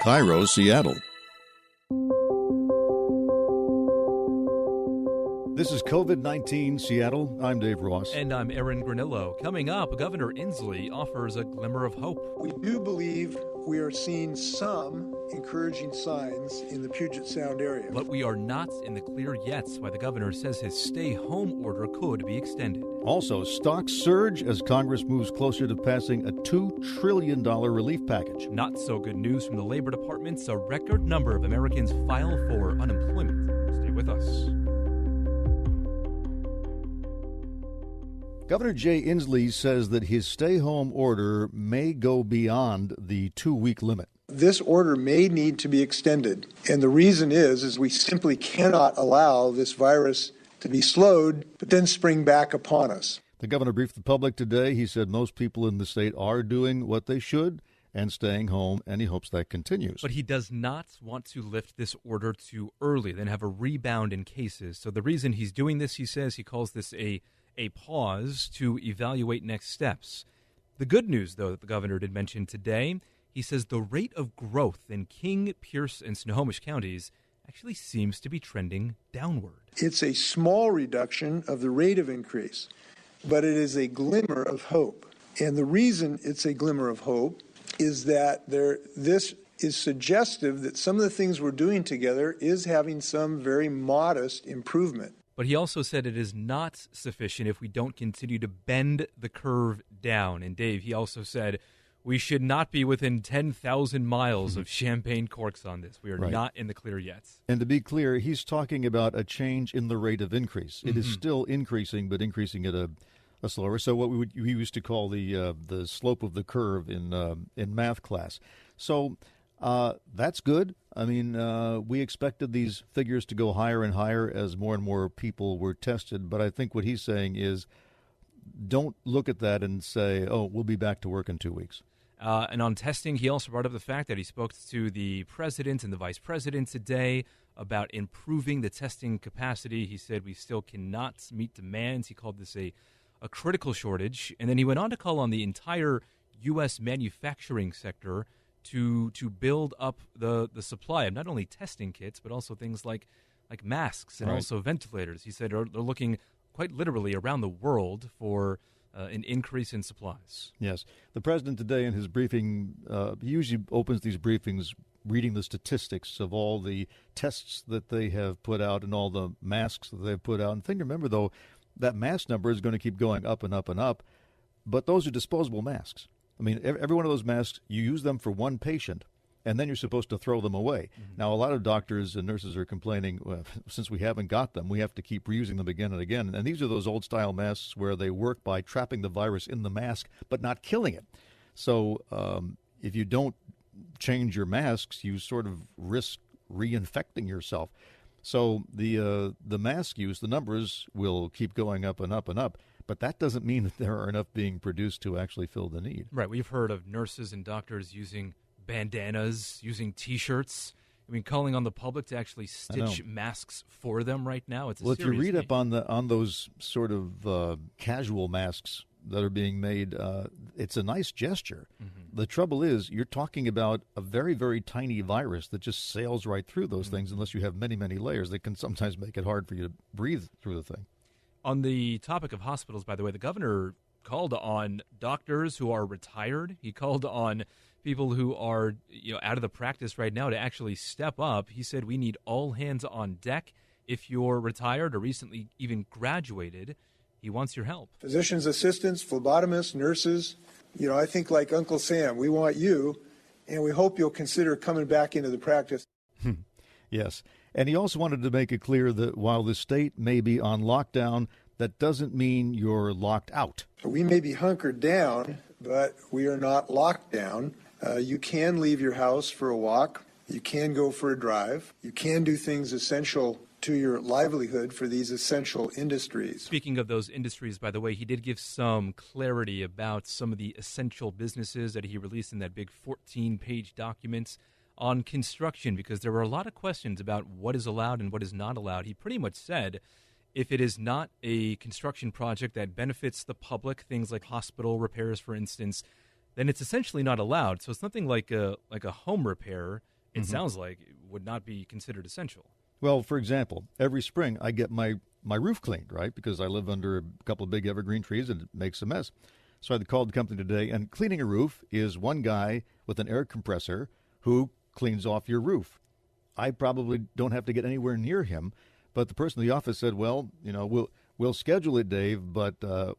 KIRO, Seattle. This is COVID-19 Seattle. I'm Dave Ross. And I'm Aaron Granillo. Coming up, Governor Inslee offers a glimmer of hope. We do believe we are seeing some encouraging signs in the Puget Sound area. But we are not in the clear yet, why the governor says his stay-home order could be extended. Also, stocks surge as Congress moves closer to passing a $2 trillion relief package. Not so good news from the Labor Department. A record number of Americans file for unemployment. Stay with us. Governor Jay Inslee says that his stay-home order may go beyond the 2-week limit. This order may need to be extended, and the reason is we simply cannot allow this virus to be slowed, but then spring back upon us. The governor briefed the public today. He said most people in the state are doing what they should and staying home, and he hopes that continues. But he does not want to lift this order too early, then have a rebound in cases. So the reason he's doing this, he says, he calls this a pause to evaluate next steps. The good news, though, that the governor did mention today, he says the rate of growth in King, Pierce, and Snohomish counties actually seems to be trending downward. It's a small reduction of the rate of increase, but it is a glimmer of hope. And the reason it's a glimmer of hope is that this is suggestive that some of the things we're doing together is having some very modest improvement. But he also said it is not sufficient if we don't continue to bend the curve down. And Dave, he also said we should not be within 10,000 miles of champagne corks on this. We are not in the clear yet. And to be clear, he's talking about a change in the rate of increase. It is still increasing, but increasing at a slower. So what we used to call the slope of the curve in math class. So that's good. I mean, we expected these figures to go higher and higher as more and more people were tested. But I think what he's saying is don't look at that and say, oh, we'll be back to work in 2 weeks. And on testing, he also brought up the fact that he spoke to the president and the vice president today about improving the testing capacity. He said we still cannot meet demands. He called this a critical shortage. And then he went on to call on the entire U.S. manufacturing sector to build up the supply of not only testing kits, but also things like masks and also ventilators. He said they're looking quite literally around the world for an increase in supplies. Yes. The president today in his briefing, he usually opens these briefings reading the statistics of all the tests that they have put out and all the masks that they've put out. And the thing to remember, though, that mask number is going to keep going up and up and up, but those are disposable masks. I mean, every one of those masks, you use them for one patient, and then you're supposed to throw them away. Now, a lot of doctors and nurses are complaining, well, since we haven't got them, we have to keep reusing them again and again. And these are those old-style masks where they work by trapping the virus in the mask but not killing it. So if you don't change your masks, you sort of risk reinfecting yourself. So the mask use, the numbers will keep going up and up and up. But that doesn't mean that there are enough being produced to actually fill the need. Right. We've heard of nurses and doctors using bandanas, using T-shirts. I mean, calling on the public to actually stitch masks for them right now. It's a well, if you read need. up on those sort of casual masks that are being made, it's a nice gesture. The trouble is you're talking about a very, very tiny virus that just sails right through those things unless you have many, many layers that can sometimes make it hard for you to breathe through the thing. On the topic of hospitals, by the way, the governor called on doctors who are retired. He called on people who are out of the practice right now to actually step up. He said we need all hands on deck. If you're retired or recently even graduated, he wants your help. Physician's assistants, phlebotomists, nurses, I think like Uncle Sam, we want you, and we hope you'll consider coming back into the practice. Yes. And he also wanted to make it clear that while the state may be on lockdown, that doesn't mean you're locked out. We may be hunkered down, but we are not locked down. You can leave your house for a walk. You can go for a drive. You can do things essential to your livelihood for these essential industries. Speaking of those industries, by the way, he did give some clarity about some of the essential businesses that he released in that big 14-page document on construction, because there were a lot of questions about what is allowed and what is not allowed. He pretty much said if it is not a construction project that benefits the public, things like hospital repairs, for instance, then it's essentially not allowed. So something like a home repair it sounds like it would not be considered essential. Well, for example, every spring I get my roof cleaned, right? Because I live under a couple of big evergreen trees and it makes a mess. So I called the company today, and cleaning a roof is one guy with an air compressor who cleans off your roof. I probably don't have to get anywhere near him, but the person in the office said, well, we'll schedule it, Dave, but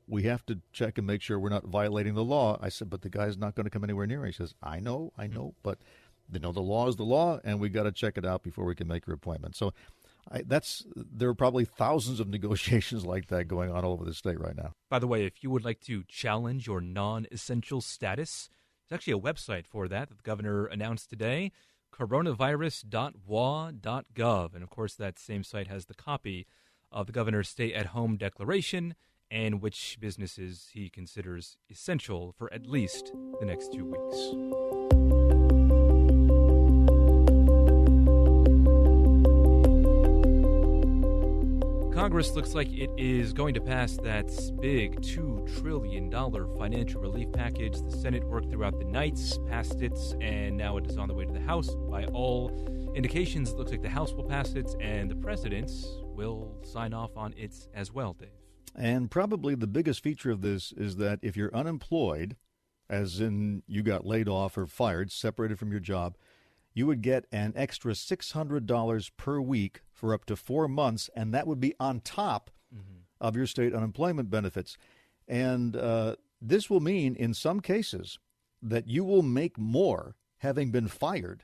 we have to check and make sure we're not violating the law. I said, but the guy's not going to come anywhere near me. He says, I know, but the law is the law, and we got to check it out before we can make your appointment. So there are probably thousands of negotiations like that going on all over the state right now. By the way, if you would like to challenge your non-essential status, there's actually a website for that the governor announced today, coronavirus.wa.gov. And, of course, that same site has the copy of the governor's stay-at-home declaration and which businesses he considers essential for at least the next 2 weeks. Congress looks like it is going to pass that big $2 trillion financial relief package. The Senate worked throughout the night, passed it, and now it is on the way to the House. By all indications, it looks like the House will pass it, and the president will sign off on it as well, Dave. And probably the biggest feature of this is that if you're unemployed, as in you got laid off or fired, separated from your job, you would get an extra $600 per week for up to 4 months, and that would be on top of your state unemployment benefits. And this will mean, in some cases, that you will make more having been fired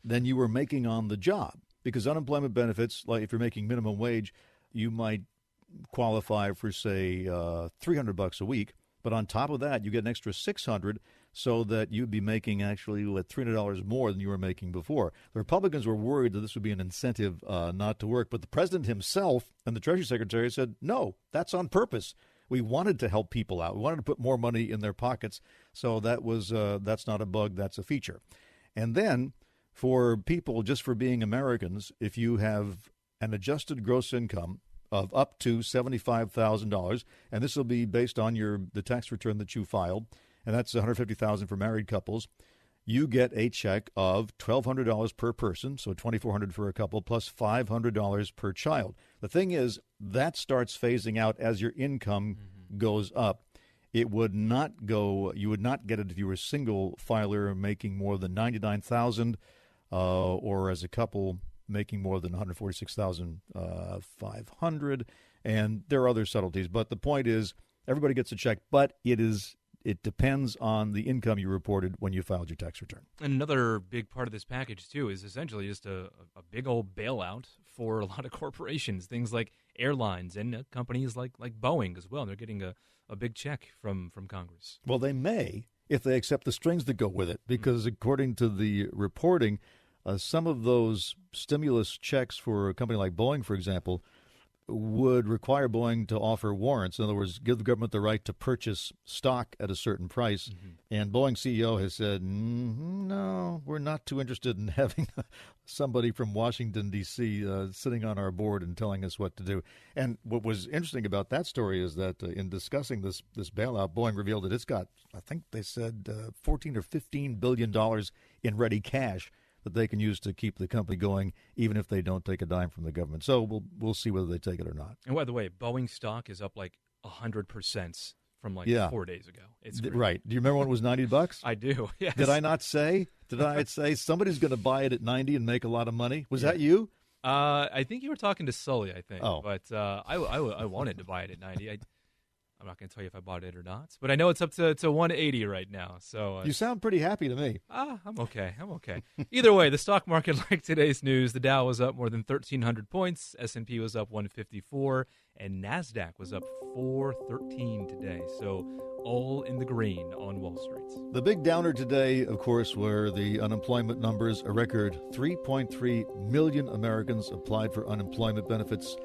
than you were making on the job. Because unemployment benefits, like if you're making minimum wage, you might qualify for, say, $300 a week. But on top of that, you get an extra $600, so that you'd be making actually $300 more than you were making before. The Republicans were worried that this would be an incentive not to work, but the president himself and the Treasury Secretary said, no, that's on purpose. We wanted to help people out. We wanted to put more money in their pockets, so that's not a bug, that's a feature. And then for people, just for being Americans, if you have an adjusted gross income of up to $75,000, and this will be based on the tax return that you filed, and that's $150,000 for married couples, you get a check of $1,200 per person, so $2,400 for a couple, plus $500 per child. The thing is, that starts phasing out as your income goes up. It would not go. You would not get it if you were a single filer making more than $99,000, or as a couple making more than $146,500. And there are other subtleties, but the point is, everybody gets a check, but it depends on the income you reported when you filed your tax return. And another big part of this package, too, is essentially just a big old bailout for a lot of corporations, things like airlines and companies like Boeing as well. They're getting a big check from Congress. Well, they may, if they accept the strings that go with it, because according to the reporting, some of those stimulus checks for a company like Boeing, for example, would require Boeing to offer warrants. In other words, give the government the right to purchase stock at a certain price. And Boeing CEO has said, no, we're not too interested in having somebody from Washington, D.C. Sitting on our board and telling us what to do. And what was interesting about that story is that in discussing this bailout, Boeing revealed that it's got, I think they said, $14 or $15 billion in ready cash that they can use to keep the company going, even if they don't take a dime from the government. So we'll see whether they take it or not. And by the way, Boeing stock is up like 100% from 4 days ago. It's right. Do you remember when it was $90? I do. Yes. Did I not say? Did I say somebody's going to buy it at 90 and make a lot of money? Was that you? I think you were talking to Sully, I think. Oh. But I wanted to buy it at 90. I'm not going to tell you if I bought it or not, but I know it's up to 180 right now. So you sound pretty happy to me. I'm okay. Either way, the stock market, like today's news, the Dow was up more than 1,300 points, S&P was up 154, and NASDAQ was up 413 today. So all in the green on Wall Street. The big downer today, of course, were the unemployment numbers. A record 3.3 million Americans applied for unemployment benefits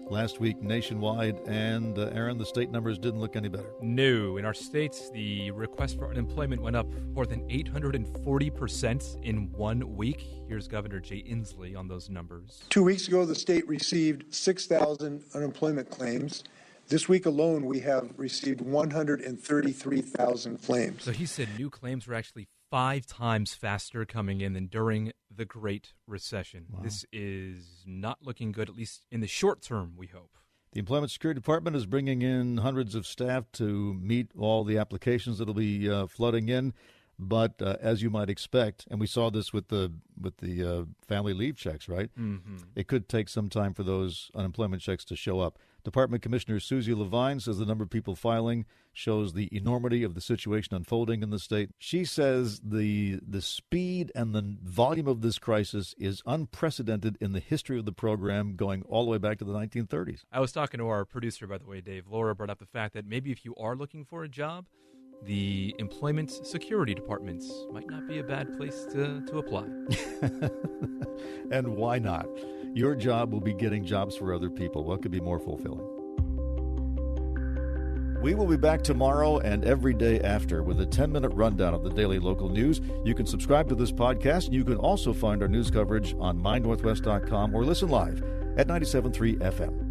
last week nationwide, and Aaron, the state numbers didn't look any better. No. In our states, the request for unemployment went up more than 840% in 1 week. Here's Governor Jay Inslee on those numbers. 2 weeks ago, the state received 6,000 unemployment claims. This week alone, we have received 133,000 claims. So he said new claims were actually 5 times faster coming in than during the Great Recession. Wow. This is not looking good, at least in the short term, we hope. The Employment Security Department is bringing in hundreds of staff to meet all the applications that will be flooding in. But as you might expect, and we saw this with the family leave checks, right? Mm-hmm. It could take some time for those unemployment checks to show up. Department Commissioner Susie Levine says the number of people filing shows the enormity of the situation unfolding in the state. She says the speed and the volume of this crisis is unprecedented in the history of the program, going all the way back to the 1930s. I was talking to our producer, by the way, Dave. Laura brought up the fact that maybe if you are looking for a job, the Employment Security Departments might not be a bad place to apply. And why not? Your job will be getting jobs for other people. What could be more fulfilling? We will be back tomorrow and every day after with a 10-minute rundown of the daily local news. You can subscribe to this podcast, and you can also find our news coverage on mynorthwest.com or listen live at 97.3 FM.